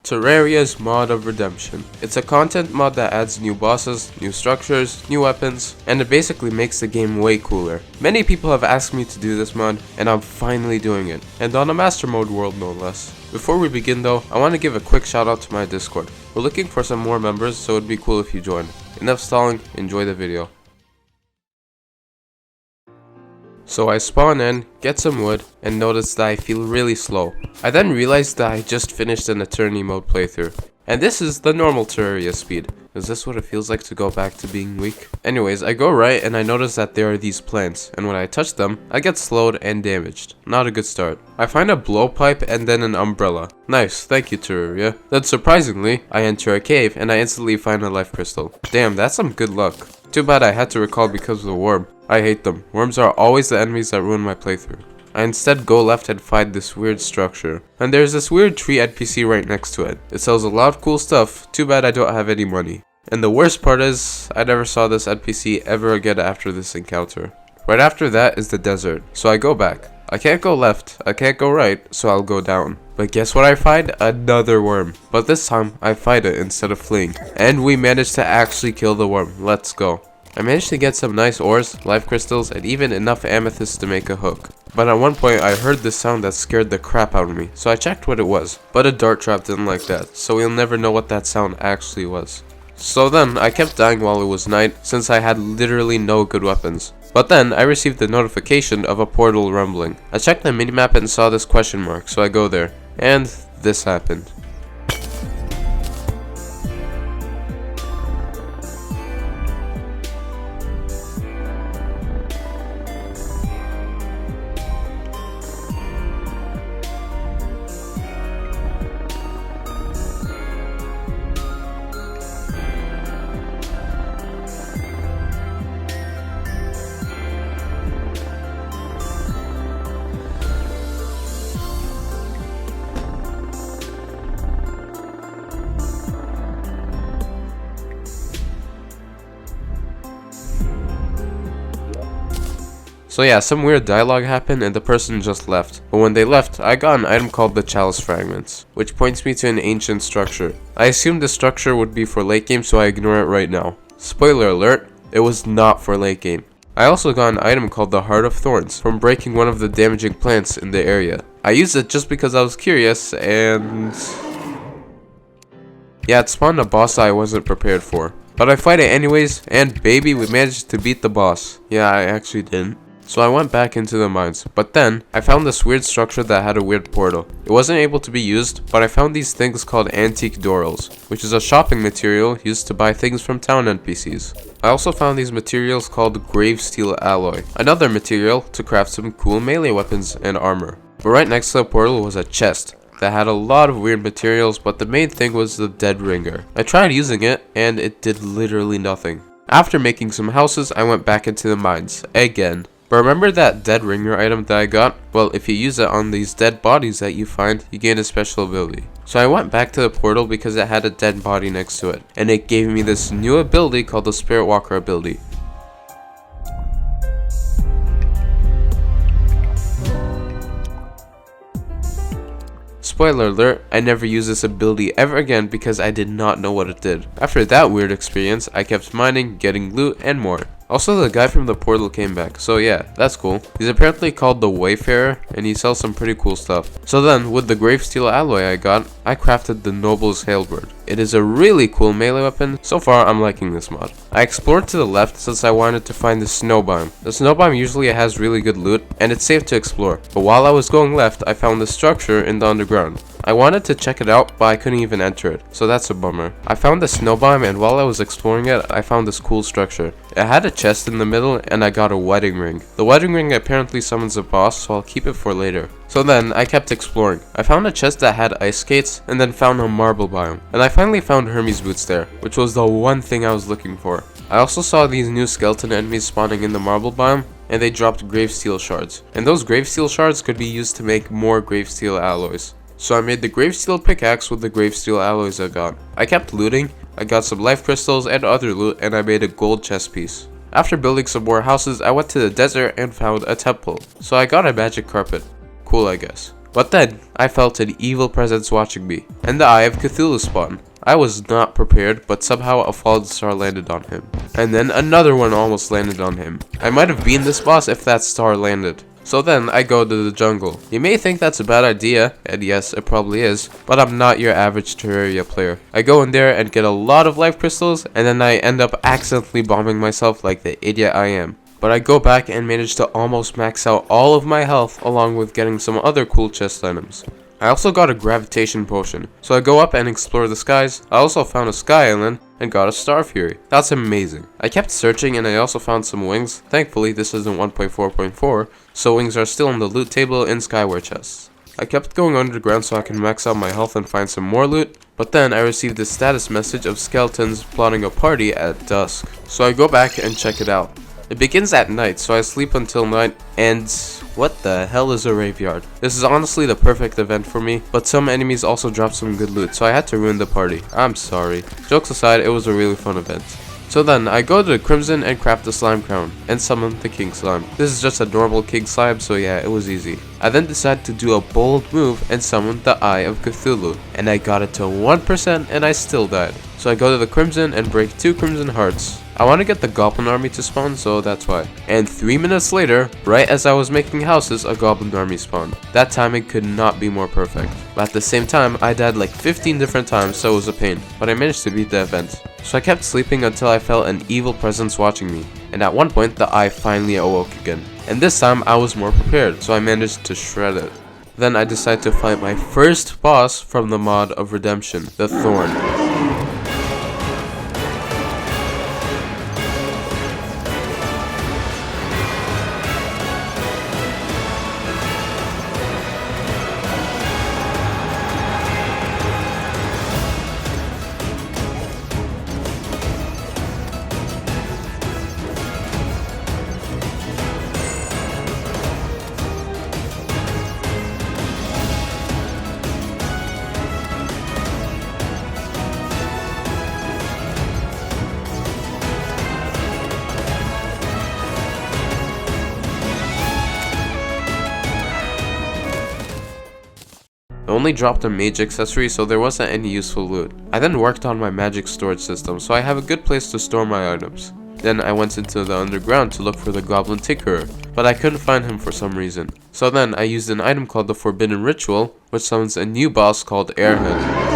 Terraria's Mod of Redemption. It's a content mod that adds new bosses, new structures, new weapons, and it basically makes the game way cooler. Many people have asked me to do this mod, and I'm finally doing it, and on a master mode world no less. Before we begin though, I want to give a quick shout out to my Discord. We're looking for some more members, so it'd be cool if you join. Enough stalling, enjoy the video. So I spawn in, get some wood, and notice that I feel really slow. I then realized that I just finished an Eternity mode playthrough. And this is the normal Terraria speed. Is this what it feels like to go back to being weak? Anyways, I go right and I notice that there are these plants, and when I touch them, I get slowed and damaged. Not a good start. I find a blowpipe and then an umbrella. Nice, thank you Terraria. Then surprisingly, I enter a cave and I instantly find a life crystal. Damn, that's some good luck. Too bad I had to recall because of the worm. I hate them. Worms are always the enemies that ruin my playthrough. I instead go left and find this weird structure. And there's this weird tree NPC right next to it. It sells a lot of cool stuff, too bad I don't have any money. And the worst part is, I never saw this NPC ever again after this encounter. Right after that is the desert, so I go back. I can't go left, I can't go right, so I'll go down. But guess what I find? Another worm. But this time, I fight it instead of fleeing. And we managed to actually kill the worm. Let's go. I managed to get some nice ores, life crystals, and even enough amethyst to make a hook. But at one point I heard this sound that scared the crap out of me, so I checked what it was. But a dart trap didn't like that, so we'll never know what that sound actually was. So then, I kept dying while it was night, since I had literally no good weapons. But then, I received the notification of a portal rumbling. I checked the minimap and saw this question mark, so I go there. And this happened. So yeah, some weird dialogue happened and the person just left. But when they left, I got an item called the Chalice Fragments, which points me to an ancient structure. I assumed this structure would be for late game, so I ignore it right now. Spoiler alert, it was not for late game. I also got an item called the Heart of Thorns from breaking one of the damaging plants in the area. I used it just because I was curious and... yeah, it spawned a boss I wasn't prepared for. But I fight it anyways, and baby, we managed to beat the boss. Yeah, I actually didn't. So I went back into the mines, but then I found this weird structure that had a weird portal. It wasn't able to be used, but I found these things called antique dorals, which is a shopping material used to buy things from town NPCs. I also found these materials called grave steel alloy, another material to craft some cool melee weapons and armor. But right next to the portal was a chest that had a lot of weird materials, but the main thing was the dead ringer. I tried using it and it did literally nothing. After making some houses, I went back into the mines again. But remember that dead ringer item that I got? Well, if you use it on these dead bodies that you find, you gain a special ability. So I went back to the portal because it had a dead body next to it, and it gave me this new ability called the Spirit Walker ability. Spoiler alert, I never used this ability ever again because I did not know what it did. After that weird experience, I kept mining, getting loot, and more. Also, the guy from the portal came back, so yeah, that's cool. He's apparently called the Wayfarer, and he sells some pretty cool stuff. So then, with the grave steel alloy I got, I crafted the Noble's Halberd. It is a really cool melee weapon. So far, I'm liking this mod. I explored to the left since I wanted to find the snow biome. The snow biome usually has really good loot, and it's safe to explore. But while I was going left, I found this structure in the underground. I wanted to check it out, but I couldn't even enter it, so that's a bummer. I found the snow biome, and while I was exploring it, I found this cool structure. It had a chest in the middle, and I got a wedding ring. The wedding ring apparently summons a boss, so I'll keep it for later. So then, I kept exploring. I found a chest that had ice skates, and then found a marble biome. And I finally found Hermes boots there, which was the one thing I was looking for. I also saw these new skeleton enemies spawning in the marble biome, and they dropped grave steel shards. And those grave steel shards could be used to make more grave steel alloys. So I made the grave steel pickaxe with the grave steel alloys I got. I kept looting, I got some life crystals and other loot, and I made a gold chest piece. After building some more houses, I went to the desert and found a temple. So I got a magic carpet. Cool, I guess. But then, I felt an evil presence watching me, and the Eye of Cthulhu spawned. I was not prepared, but somehow a fallen star landed on him. And then another one almost landed on him. I might have been this boss if that star landed. So then, I go to the jungle. You may think that's a bad idea, and yes, it probably is, but I'm not your average Terraria player. I go in there and get a lot of life crystals, and then I end up accidentally bombing myself like the idiot I am. But I go back and manage to almost max out all of my health along with getting some other cool chest items. I also got a gravitation potion, so I go up and explore the skies. I also found a sky island and got a star fury. That's amazing. I kept searching and I also found some wings. Thankfully this isn't 1.4.4, so wings are still on the loot table in skyward chests. I kept going underground so I can max out my health and find some more loot, but then I received a status message of skeletons plotting a party at dusk. So I go back and check it out. It begins at night, so I sleep until night, and what the hell is a graveyard? This is honestly the perfect event for me, but some enemies also dropped some good loot, so I had to ruin the party. I'm sorry. Jokes aside, it was a really fun event. So then, I go to the Crimson and craft the slime crown, and summon the king slime. This is just a normal king slime, so yeah, it was easy. I then decided to do a bold move and summon the Eye of Cthulhu, and I got it to 1% and I still died. So I go to the Crimson and break 2 Crimson Hearts. I want to get the Goblin Army to spawn, so that's why. And 3 minutes later, right as I was making houses, a Goblin Army spawned. That timing could not be more perfect. But at the same time, I died like 15 different times, so it was a pain. But I managed to beat the event. So I kept sleeping until I felt an evil presence watching me. And at one point, the eye finally awoke again. And this time, I was more prepared, so I managed to shred it. Then I decided to fight my first boss from the mod of Redemption, the Thorn. I only dropped a mage accessory, so there wasn't any useful loot. I then worked on my magic storage system, so I have a good place to store my items. Then I went into the underground to look for the Goblin Tinkerer, but I couldn't find him for some reason. So then I used an item called the Forbidden Ritual, which summons a new boss called Airhead.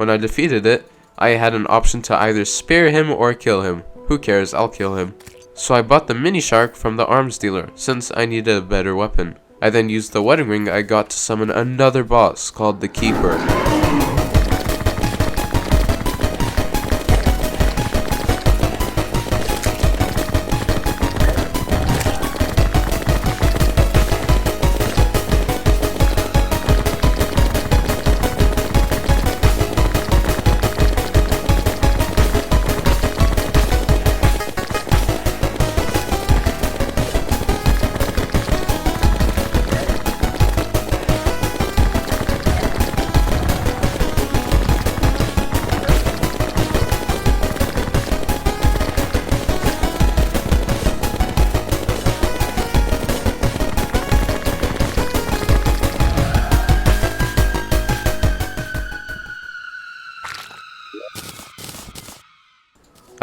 When I defeated it, I had an option to either spare him or kill him. Who cares, I'll kill him. So I bought the mini shark from the arms dealer, since I needed a better weapon. I then used the wedding ring I got to summon another boss called the Keeper.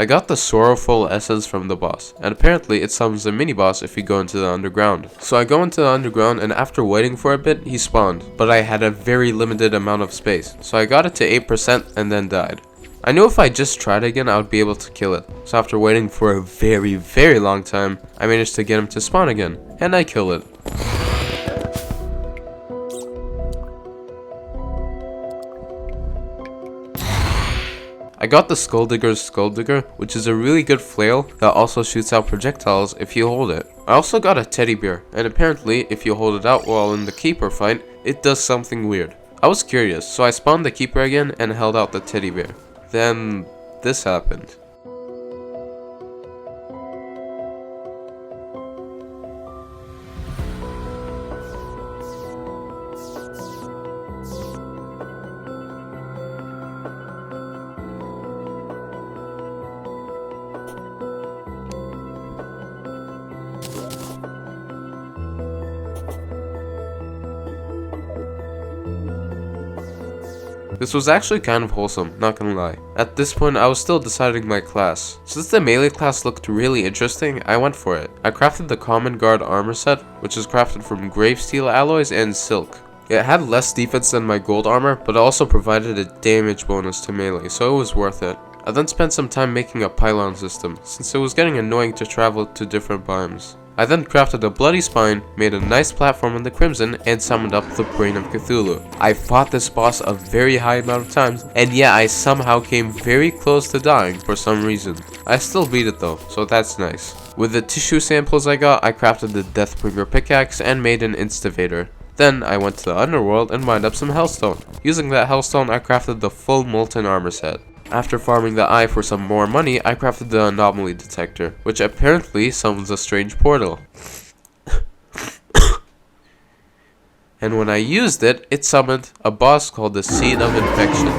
I got the Sorrowful Essence from the boss, and apparently it summons a mini-boss if you go into the underground. So I go into the underground, and after waiting for a bit, he spawned, but I had a very limited amount of space, so I got it to 8% and then died. I knew if I just tried again, I would be able to kill it, so after waiting for a very long time, I managed to get him to spawn again, and I kill it. I got the Skulldigger's Skulldigger, which is a really good flail that also shoots out projectiles if you hold it. I also got a teddy bear, and apparently if you hold it out while in the Keeper fight, it does something weird. I was curious, so I spawned the Keeper again and held out the teddy bear. Then this happened. This was actually kind of wholesome, not gonna lie. At this point, I was still deciding my class. Since the melee class looked really interesting, I went for it. I crafted the Common Guard armor set, which is crafted from Gravesteel alloys and silk. It had less defense than my gold armor, but it also provided a damage bonus to melee, so it was worth it. I then spent some time making a pylon system, since it was getting annoying to travel to different biomes. I then crafted a bloody spine, made a nice platform in the Crimson, and summoned up the Brain of Cthulhu. I fought this boss a very high amount of times, and yeah, I somehow came very close to dying for some reason. I still beat it though, so that's nice. With the tissue samples I got, I crafted the Deathbringer pickaxe and made an Excavator. Then I went to the underworld and mined up some Hellstone. Using that Hellstone, I crafted the full Molten armor set. After farming the eye for some more money, I crafted the Anomaly Detector, which apparently summons a strange portal. And when I used it, it summoned a boss called the Seed of Infection.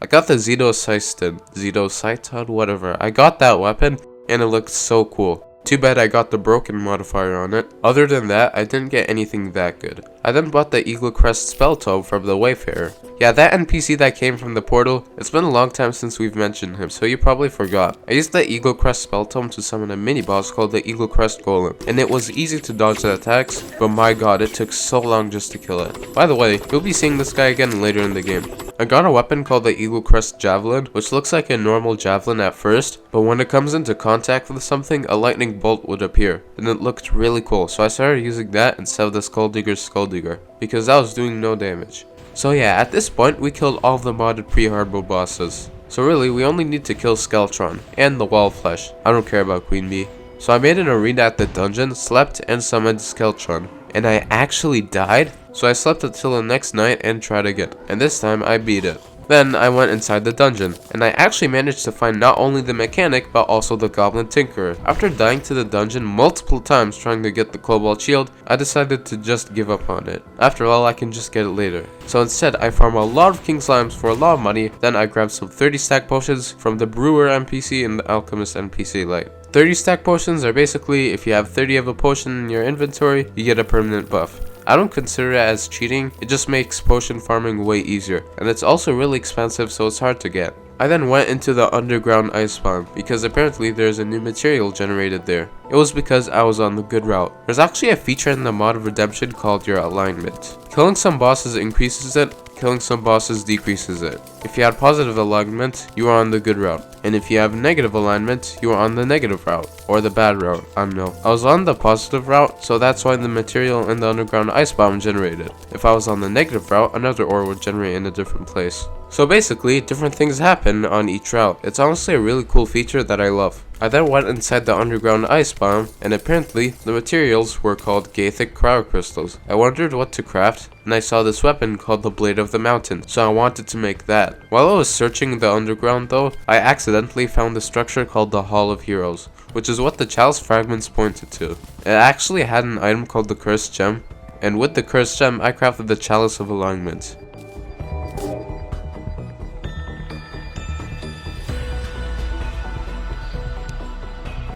I got the Zedocystod, whatever. I got that weapon, and it looked so cool. Too bad I got the broken modifier on it. Other than that, I didn't get anything that good. I then bought the Eagle Crest Spell Tome from the Wayfarer. Yeah, that NPC that came from the portal, it's been a long time since we've mentioned him, so you probably forgot. I used the Eagle Crest Spell Tome to summon a mini-boss called the Eagle Crest Golem, and it was easy to dodge the attacks, but my god, it took so long just to kill it. By the way, you'll be seeing this guy again later in the game. I got a weapon called the Eagle Crest Javelin, which looks like a normal javelin at first, but when it comes into contact with something, a lightning bolt would appear, and it looked really cool, so I started using that instead of the Skulldigger's Skulldigger, because that was doing no damage. So yeah, at this point, we killed all of the modded pre-Hardmode bosses. So really, we only need to kill Skeletron, and the Wall Flesh. I don't care about Queen Bee. So I made an arena at the dungeon, slept, and summoned Skeletron. And I actually died, so I slept until the next night and tried again, and this time I beat it. Then I went inside the dungeon, and I actually managed to find not only the mechanic, but also the Goblin Tinkerer. After dying to the dungeon multiple times trying to get the Cobalt Shield, I decided to just give up on it. After all, I can just get it later. So instead, I farm a lot of King Slimes for a lot of money, then I grabbed some 30 stack potions from the Brewer NPC and the AlchemistNPC Lite. 30 stack potions are basically, if you have 30 of a potion in your inventory, you get a permanent buff. I don't consider it as cheating, it just makes potion farming way easier, and it's also really expensive so it's hard to get. I then went into the underground ice biome because apparently there's a new material generated there. It was because I was on the good route. There's actually a feature in the mod of Redemption called your alignment. Killing some bosses increases it, killing some bosses decreases it. If you had positive alignment, you are on the good route. And if you have negative alignment, you are on the negative route. Or the bad route, I don't know. I was on the positive route, so that's why the material in the underground ice biome generated. If I was on the negative route, another ore would generate in a different place. So basically, different things happen on each route. It's honestly a really cool feature that I love. I then went inside the underground ice biome, and apparently, the materials were called Gathic Cryocrystals. I wondered what to craft, and I saw this weapon called the Blade of the Mountain, so I wanted to make that. While I was searching the underground though, I accidentally found a structure called the Hall of Heroes, which is what the Chalice fragments pointed to. It actually had an item called the Cursed Gem, and with the Cursed Gem, I crafted the Chalice of Alignment.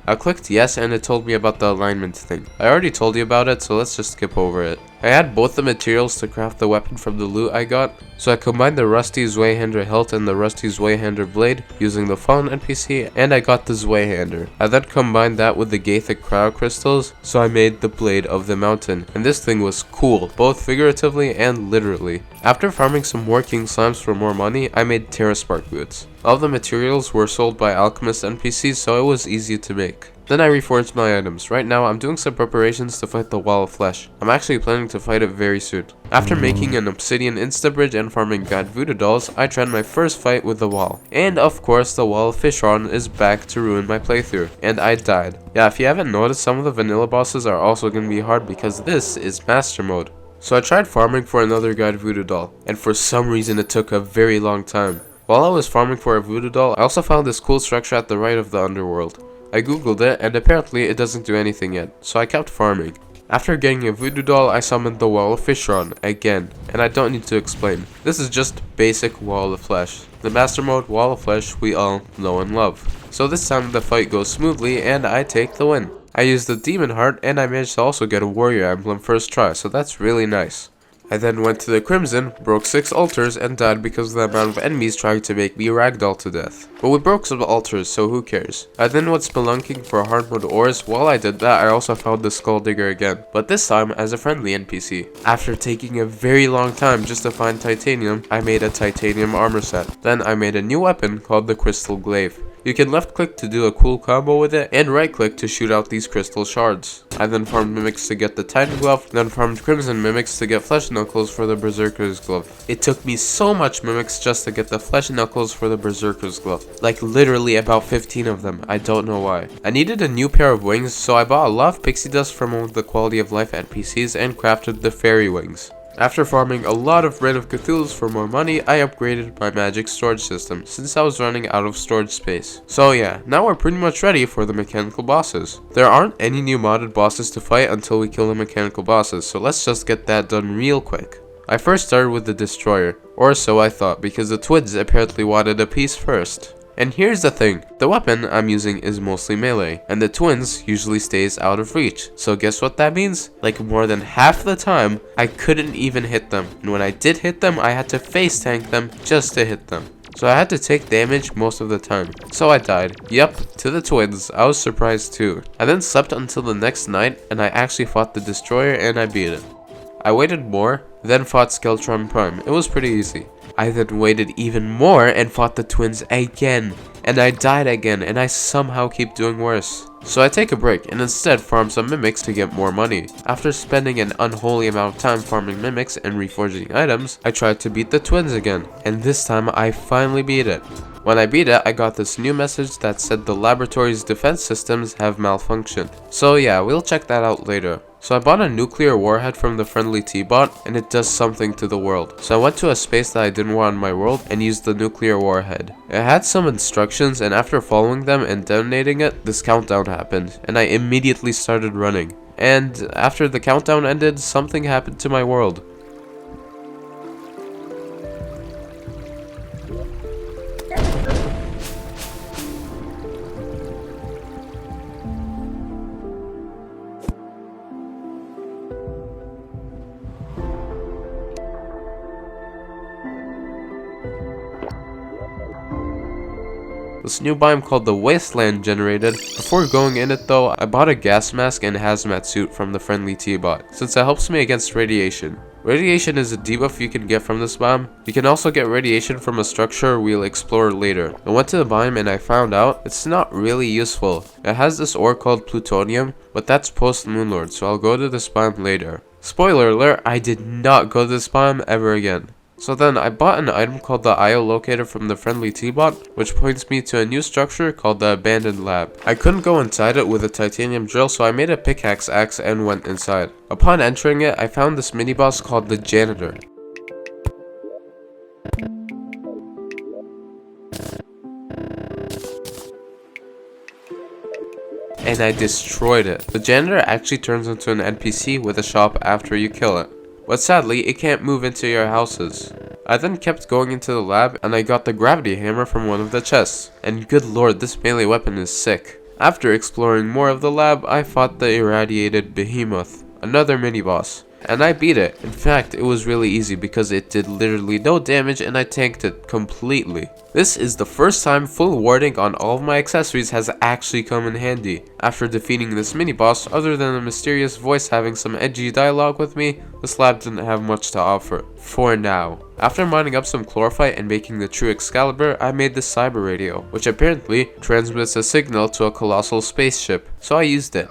I clicked yes and it told me about the alignment thing. I already told you about it, so let's just skip over it. I had both the materials to craft the weapon from the loot I got, so I combined the Rusty Zweihander hilt and the Rusty Zweihander blade using the fallen NPC, and I got the Zweihander. I then combined that with the Gathic Cryocrystals, so I made the Blade of the Mountain, and this thing was cool, both figuratively and literally. After farming some more king slimes for more money, I made Terraspark boots. All the materials were sold by AlchemistNPCs, so it was easy to make. Then I reforged my items. Right now, I'm doing some preparations to fight the Wall of Flesh. I'm actually planning to fight it very soon. After making an obsidian insta-bridge and farming god voodoo dolls, I tried my first fight with the wall. And of course, the Wall of Fishron is back to ruin my playthrough, and I died. Yeah, if you haven't noticed, some of the vanilla bosses are also going to be hard because this is Master Mode. So I tried farming for another god voodoo doll, and for some reason it took a very long time. While I was farming for a voodoo doll, I also found this cool structure at the right of the underworld. I googled it, and apparently it doesn't do anything yet, so I kept farming. After getting a voodoo doll, I summoned the Wall of Fishron again, and I don't need to explain. This is just basic Wall of Flesh. The Master Mode Wall of Flesh we all know and love. So this time the fight goes smoothly, and I take the win. I used the Demon Heart, and I managed to also get a Warrior Emblem first try, so that's really nice. I then went to the Crimson, broke 6 altars, and died because of the amount of enemies trying to make me ragdoll to death. But we broke some altars, so who cares. I then went spelunking for Hardmode ores. While I did that, I also found the Skull Digger again, but this time as a friendly NPC. After taking a very long time just to find titanium, I made a titanium armor set. Then I made a new weapon called the Crystal Glaive. You can left click to do a cool combo with it, and right click to shoot out these crystal shards. I then farmed mimics to get the Titan Glove, then farmed Crimson mimics to get Flesh Knuckles for the Berserker's Glove. It took me so much mimics just to get the Flesh Knuckles for the Berserker's Glove. Like literally about 15 of them, I don't know why. I needed a new pair of wings, so I bought a lot of pixie dust from one of the quality of life NPCs and crafted the fairy wings. After farming a lot of Reign of Cthulhu's for more money, I upgraded my magic storage system, since I was running out of storage space. So yeah, now we're pretty much ready for the mechanical bosses. There aren't any new modded bosses to fight until we kill the mechanical bosses, so let's just get that done real quick. I first started with the Destroyer, or so I thought, because the twins apparently wanted a piece first. And here's the thing, the weapon I'm using is mostly melee, and the twins usually stays out of reach. So guess what that means? Like more than half the time, I couldn't even hit them. And when I did hit them, I had to face tank them just to hit them. So I had to take damage most of the time. So I died. Yep, to the twins. I was surprised too. I then slept until the next night, and I actually fought the Destroyer and I beat it. I waited more, then fought Skeletron Prime. It was pretty easy. I then waited even more and fought the twins again, and I died again, and I somehow keep doing worse. So I take a break and instead farm some mimics to get more money. After spending an unholy amount of time farming mimics and reforging items, I tried to beat the twins again, and this time I finally beat it. When I beat it, I got this new message that said the laboratory's defense systems have malfunctioned. So yeah, we'll check that out later. So I bought a nuclear warhead from the friendly T-bot, and it does something to the world. So I went to a space that I didn't want in my world and used the nuclear warhead. It had some instructions, and after following them and detonating it, this countdown happened, and I immediately started running. And after the countdown ended, something happened to my world. This new biome called the Wasteland generated. Before going in it though, I bought a gas mask and hazmat suit from the friendly T-bot, since it helps me against radiation. Radiation is a debuff you can get from this biome. You can also get radiation from a structure we'll explore later. I went to the biome and I found out it's not really useful. It has this ore called plutonium, but that's post-moonlord, so I'll go to this biome later. Spoiler alert, I did not go to this biome ever again. So then I bought an item called the IO locator from the friendly T-bot, which points me to a new structure called the abandoned lab. I couldn't go inside it with a titanium drill, so I made a pickaxe axe and went inside. Upon entering it, I found this mini boss called the janitor. And I destroyed it. The janitor actually turns into an NPC with a shop after you kill it. But sadly, it can't move into your houses. I then kept going into the lab and I got the gravity hammer from one of the chests. And good lord, this melee weapon is sick. After exploring more of the lab, I fought the irradiated behemoth, another mini boss. And I beat it. In fact, it was really easy because it did literally no damage and I tanked it completely. This is the first time full warding on all of my accessories has actually come in handy. After defeating this mini boss, other than a mysterious voice having some edgy dialogue with me, this lab didn't have much to offer. For now. After mining up some chlorophyte and making the true Excalibur, I made the cyber radio, which apparently transmits a signal to a colossal spaceship, so I used it.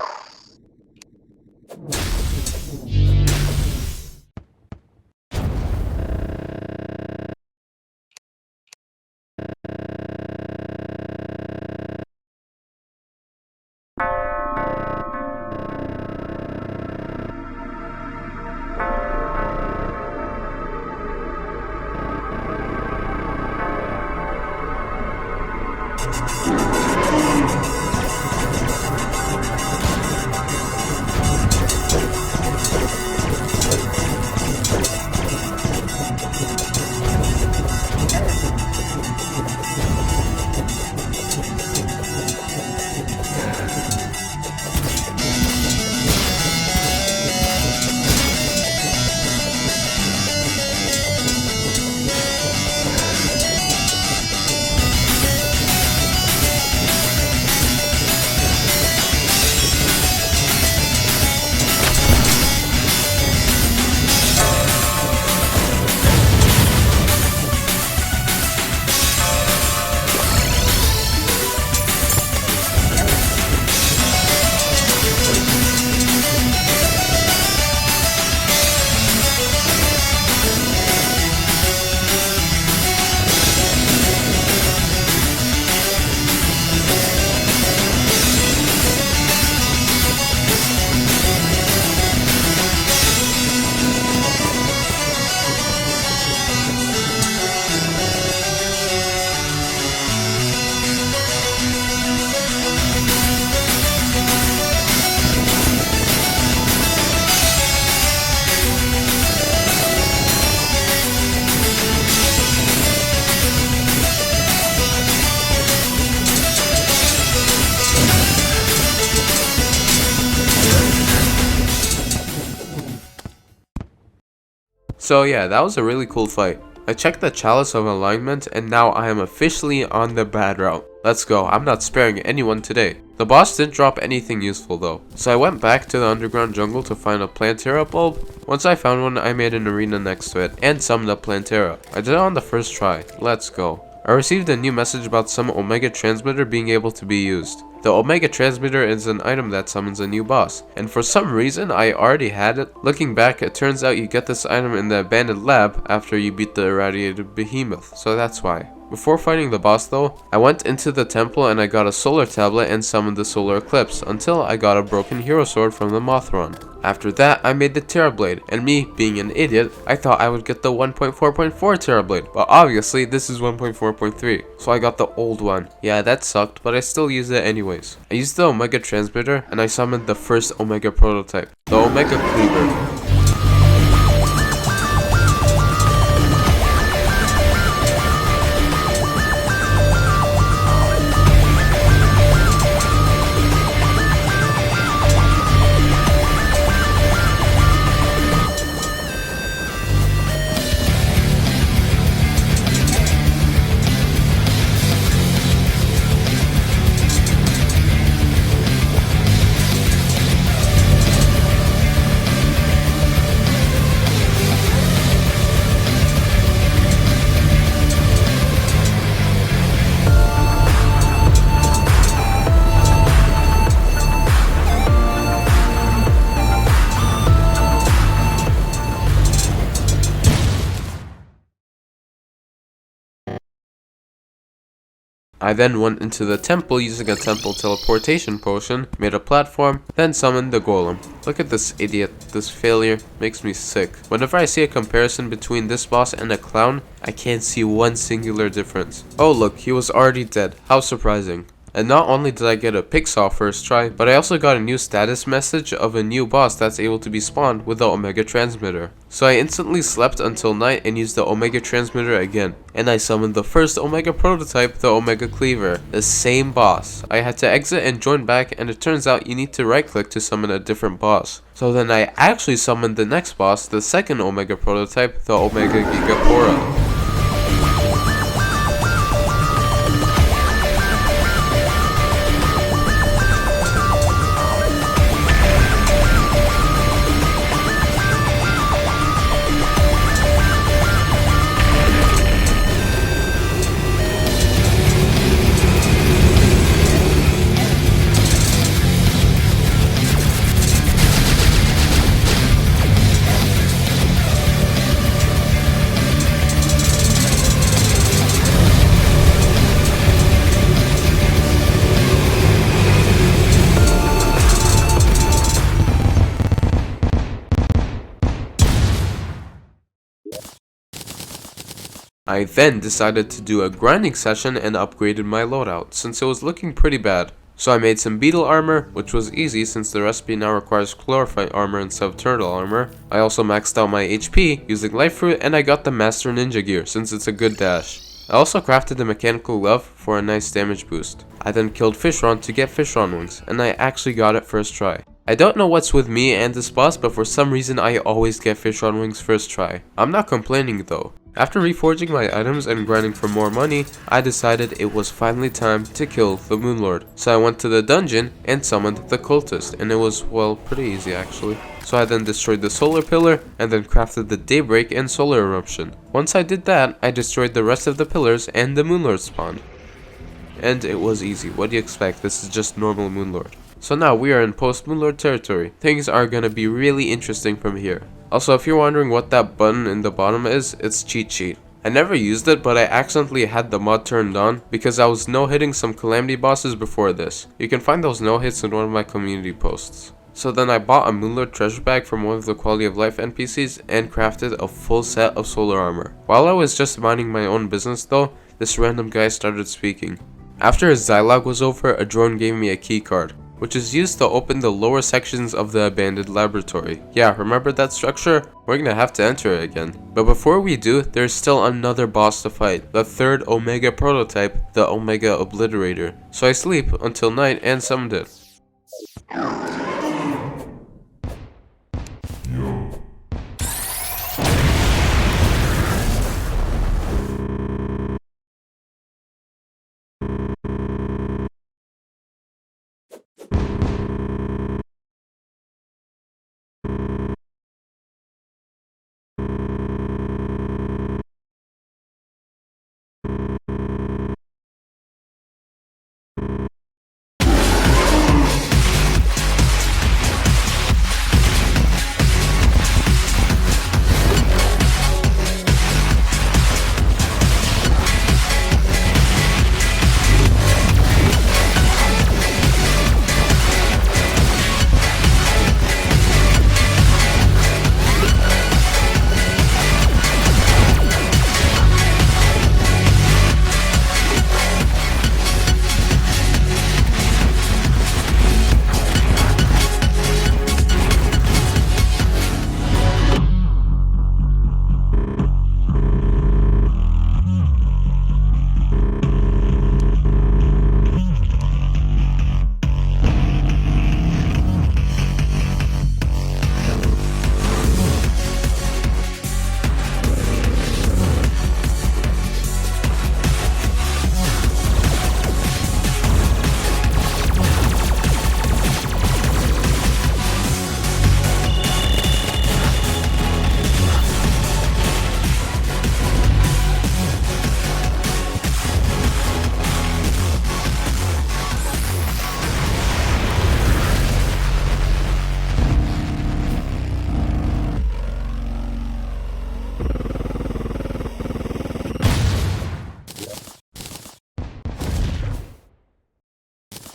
So yeah, that was a really cool fight. I checked the Chalice of Alignment and now I am officially on the bad route. Let's go, I'm not sparing anyone today. The boss didn't drop anything useful though, so I went back to the underground jungle to find a Plantera bulb. Once I found one, I made an arena next to it and summoned a Plantera. I did it on the first try. Let's go. I received a new message about some Omega Transmitter being able to be used. The Omega Transmitter is an item that summons a new boss, and for some reason I already had it. Looking back, it turns out you get this item in the abandoned lab after you beat the irradiated behemoth, so that's why. Before fighting the boss though, I went into the temple and I got a solar tablet and summoned the solar eclipse until I got a broken hero sword from the Mothron. After that, I made the Terrablade, and me, being an idiot, I thought I would get the 1.4.4 Terrablade, but obviously this is 1.4.3, so I got the old one. Yeah, that sucked, but I still used it anyways. I used the Omega Transmitter, and I summoned the first Omega prototype, the Omega Cleaver. I then went into the temple using a temple teleportation potion, made a platform, then summoned the golem. Look at this idiot, this failure makes me sick. Whenever I see a comparison between this boss and a clown, I can't see one singular difference. Oh look, he was already dead, how surprising. And not only did I get a Pixel first try, but I also got a new status message of a new boss that's able to be spawned with the Omega Transmitter. So I instantly slept until night and used the Omega Transmitter again. And I summoned the first Omega prototype, the Omega Cleaver, the same boss. I had to exit and join back, and it turns out you need to right click to summon a different boss. So then I actually summoned the next boss, the second Omega prototype, the Omega Gigapora. I then decided to do a grinding session and upgraded my loadout, since it was looking pretty bad. So I made some beetle armor, which was easy since the recipe now requires chlorophyte armor instead of turtle armor. I also maxed out my HP using life fruit, and I got the master ninja gear since it's a good dash. I also crafted the mechanical glove for a nice damage boost. I then killed Fishron to get Fishron wings, and I actually got it first try. I don't know what's with me and this boss, but for some reason I always get Fishron wings first try. I'm not complaining though. After reforging my items and grinding for more money, I decided it was finally time to kill the Moonlord. So I went to the dungeon and summoned the cultist, and it was, well, pretty easy actually. So I then destroyed the solar pillar and then crafted the daybreak and solar eruption. Once I did that, I destroyed the rest of the pillars and the Moonlord spawned. And it was easy. What do you expect? This is just normal Moonlord. So now we are in post-Moonlord territory. Things are gonna be really interesting from here. Also, if you're wondering what that button in the bottom is, it's cheat sheet. I never used it, but I accidentally had the mod turned on because I was no-hitting some Calamity bosses before this. You can find those no-hits in one of my community posts. So then I bought a Moonlord treasure bag from one of the quality of life NPCs and crafted a full set of solar armor. While I was just minding my own business though, this random guy started speaking. After his dialogue was over, a drone gave me a key card, which is used to open the lower sections of the abandoned laboratory. Yeah, remember that structure? We're gonna have to enter it again. But before we do, there's still another boss to fight, the third Omega prototype, the Omega Obliterator. So I sleep until night and summoned it.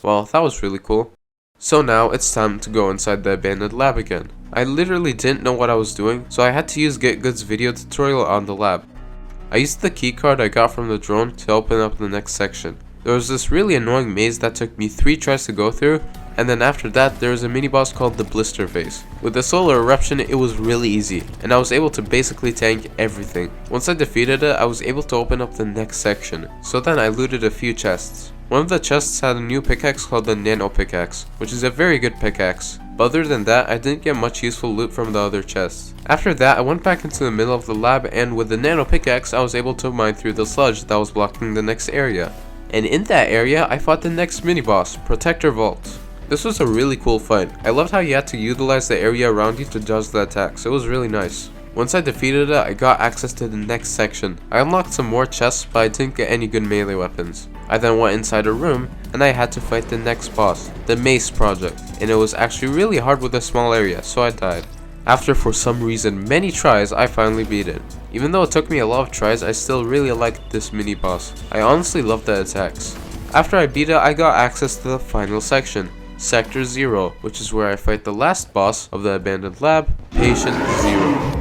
Well, that was really cool. So now it's time to go inside the abandoned lab again. I literally didn't know what I was doing, so I had to use GetGood's video tutorial on the lab. I used the keycard I got from the drone to open up the next section. There was this really annoying maze that took me 3 tries to go through, and then after that there was a mini boss called the Blister Face. With the solar eruption it was really easy, and I was able to basically tank everything. Once I defeated it, I was able to open up the next section, so then I looted a few chests. One of the chests had a new pickaxe called the Nano Pickaxe, which is a very good pickaxe. But other than that, I didn't get much useful loot from the other chests. After that, I went back into the middle of the lab, and with the Nano Pickaxe, I was able to mine through the sludge that was blocking the next area. And in that area, I fought the next mini-boss, Protector Vault. This was a really cool fight. I loved how you had to utilize the area around you to dodge the attacks. It was really nice. Once I defeated it, I got access to the next section. I unlocked some more chests, but I didn't get any good melee weapons. I then went inside a room, and I had to fight the next boss, the Mace Project, and it was actually really hard with a small area, so I died. After, for some reason, many tries, I finally beat it. Even though it took me a lot of tries, I still really liked this mini boss. I honestly loved the attacks. After I beat it, I got access to the final section, Sector 0, which is where I fight the last boss of the abandoned lab, Patient Zero.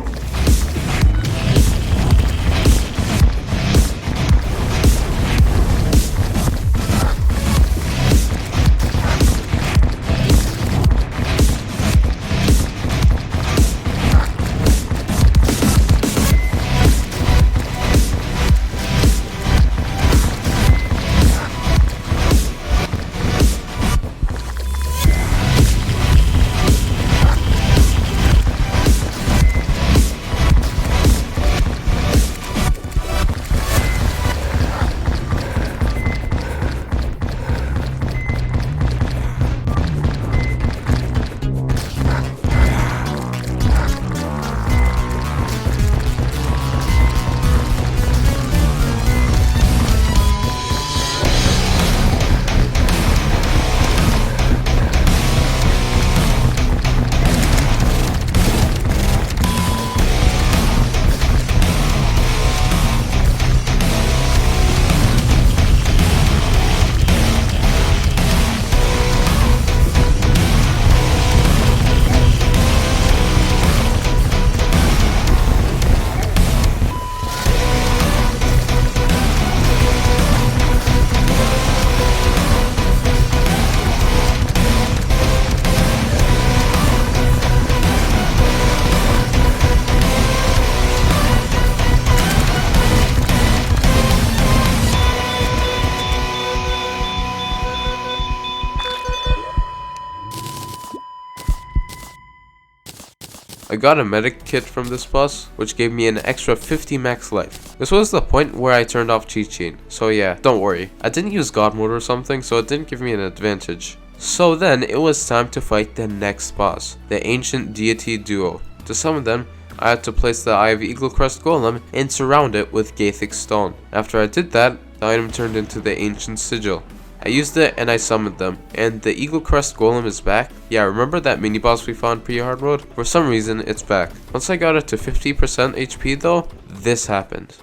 I got a medic kit from this boss, which gave me an extra 50 max life. This was the point where I turned off cheat chain, so yeah, don't worry. I didn't use god mode or something, so it didn't give me an advantage. So then, it was time to fight the next boss, the ancient deity duo. To summon them, I had to place the Eye of Eaglecrest Golem and surround it with Gathic Stone. After I did that, the item turned into the ancient sigil. I used it and I summoned them, and the Eaglecrest Golem is back. Yeah, remember that mini boss we found pre-hard mode? For some reason, it's back. Once I got it to 50% HP though, this happened.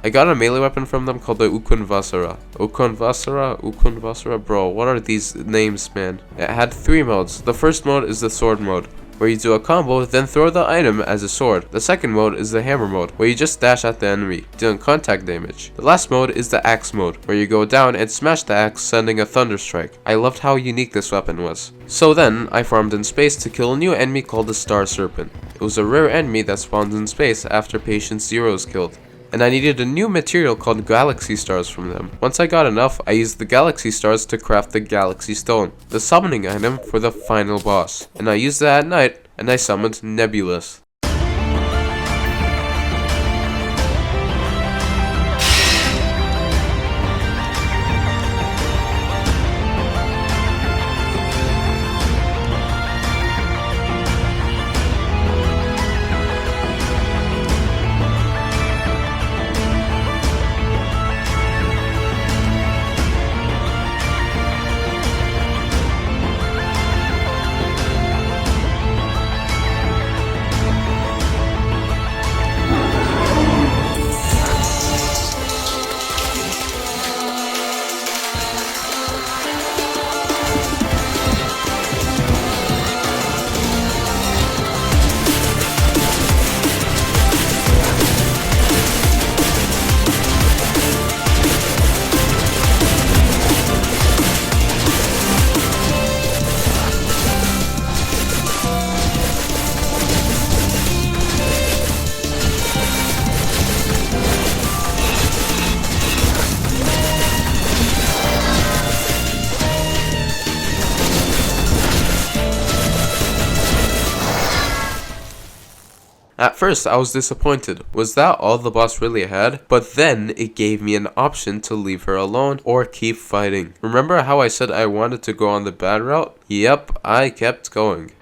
I got a melee weapon from them called the Ukunvasara. Ukunvasara? Bro, what are these names, man? It had 3 modes. The first mode is the sword mode, where you do a combo, then throw the item as a sword. The second mode is the hammer mode, where you just dash at the enemy, dealing contact damage. The last mode is the axe mode, where you go down and smash the axe, sending a thunder strike. I loved how unique this weapon was. So then, I farmed in space to kill a new enemy called the Star Serpent. It was a rare enemy that spawns in space after Patient Zero is killed, and I needed a new material called Galaxy Stars from them. Once I got enough, I used the Galaxy Stars to craft the Galaxy Stone, the summoning item for the final boss. And I used that at night, and I summoned Nebulous. At first, I was disappointed. Was that all the boss really had? But then, it gave me an option to leave her alone or keep fighting. Remember how I said I wanted to go on the bad route? Yep, I kept going.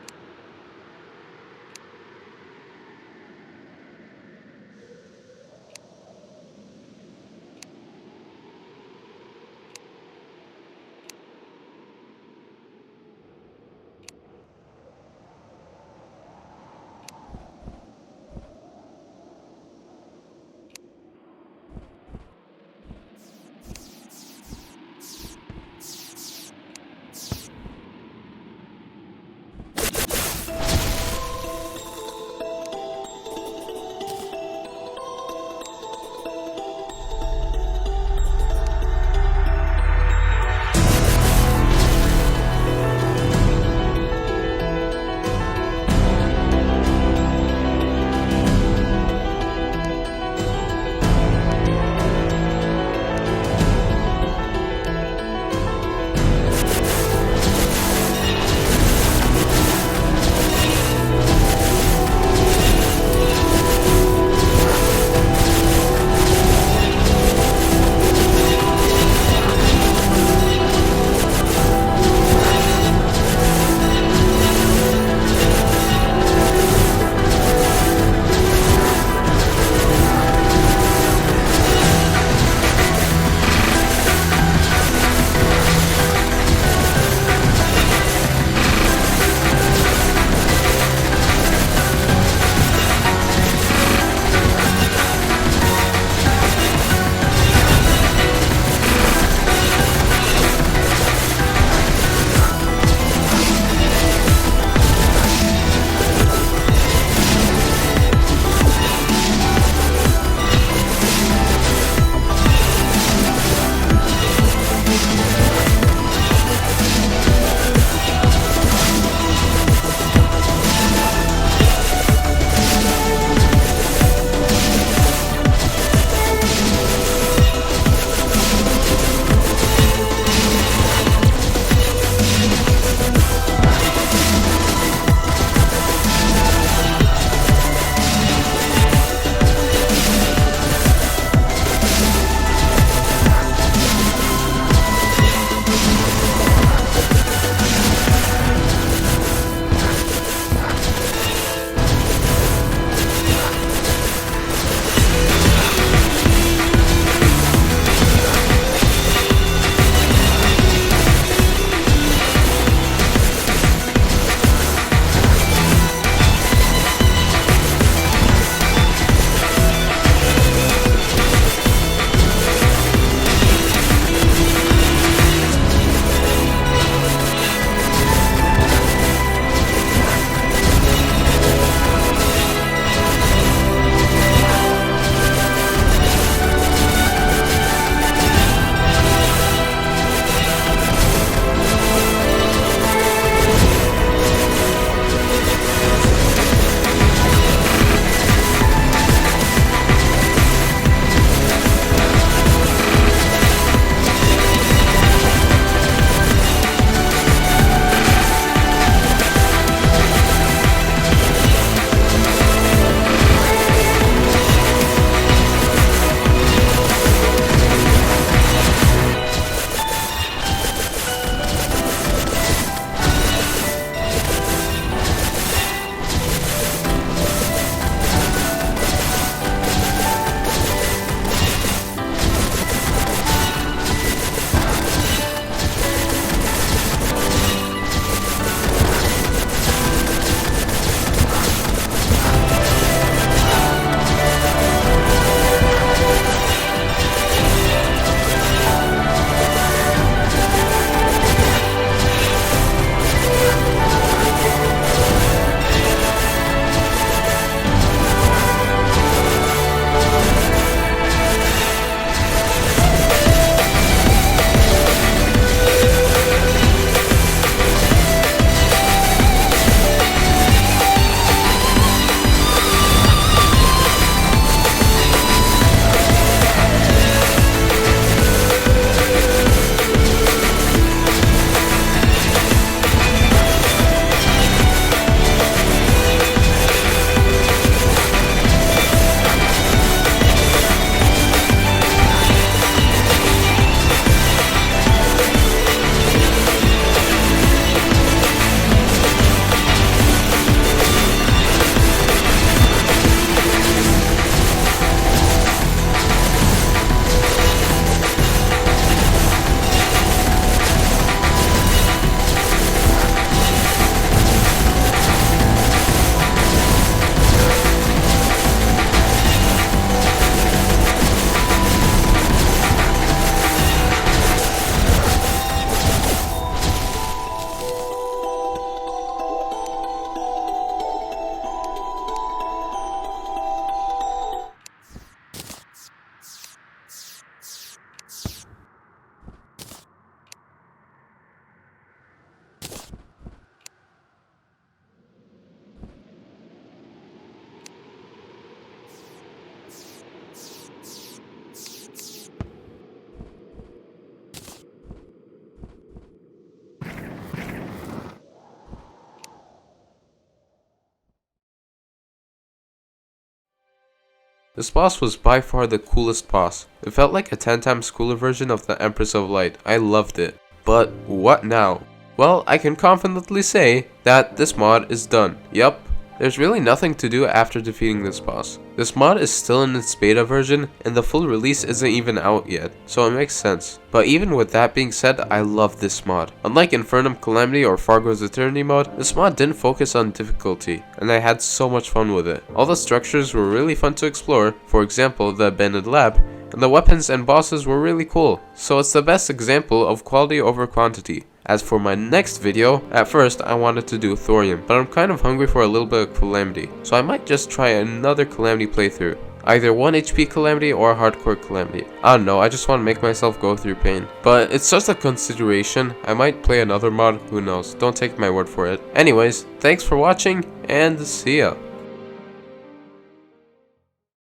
This boss was by far the coolest boss. It felt like a 10 times cooler version of the Empress of Light. I loved it. But what now? Well, I can confidently say that this mod is done. Yup. There's really nothing to do after defeating this boss. This mod is still in its beta version, and the full release isn't even out yet, so it makes sense. But even with that being said, I love this mod. Unlike Infernum Calamity or Fargo's Eternity mode, this mod didn't focus on difficulty, and I had so much fun with it. All the structures were really fun to explore, for example the abandoned lab, and the weapons and bosses were really cool, so it's the best example of quality over quantity. As for my next video, at first I wanted to do Thorium, but I'm kind of hungry for a little bit of Calamity, so I might just try another Calamity playthrough. Either 1 HP Calamity or Hardcore Calamity. I don't know, I just want to make myself go through pain. But it's just a consideration. I might play another mod, who knows, don't take my word for it. Anyways, thanks for watching, and see ya.